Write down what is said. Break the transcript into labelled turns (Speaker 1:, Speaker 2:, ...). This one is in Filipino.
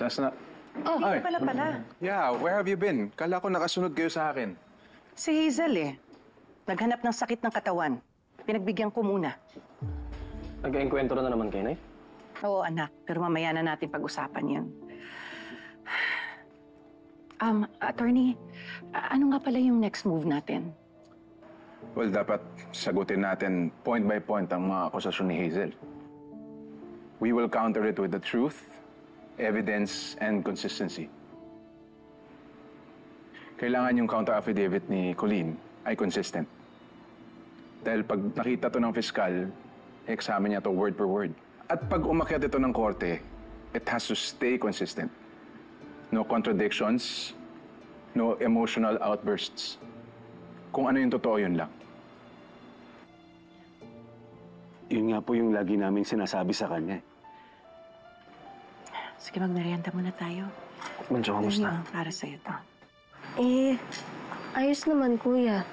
Speaker 1: Tas na...
Speaker 2: Oh,
Speaker 1: Ay.
Speaker 2: pala.
Speaker 1: Yeah, where have you been? Kala ko nakasunod kayo sa akin.
Speaker 2: Si Hazel eh. Naghanap ng sakit ng katawan. Pinagbigyan ko muna.
Speaker 3: Nag-enkwentro na naman kayo, Nay?
Speaker 2: Oo, anak. Pero mamaya na natin pag-usapan yan. Attorney, ano nga pala yung next move natin?
Speaker 1: Well, dapat sagutin natin point by point ang mga akusasyon ni Hazel. We will counter it with the truth, evidence, and consistency. Kailangan yung counter affidavit ni Colleen ay consistent. Dahil pag nakita to ng fiskal, examine niya to word per word. At pag umakyat ito ng korte, it has to stay consistent. No contradictions, no emotional outbursts. Kung ano yung totoo, yun lang.
Speaker 4: Yun nga po yung lagi namin sinasabi sa kanya.
Speaker 2: Sige, magmerienda muna tayo.
Speaker 3: Medyo kamusta?
Speaker 2: Para sa'yo to.
Speaker 5: Ayos naman, kuya.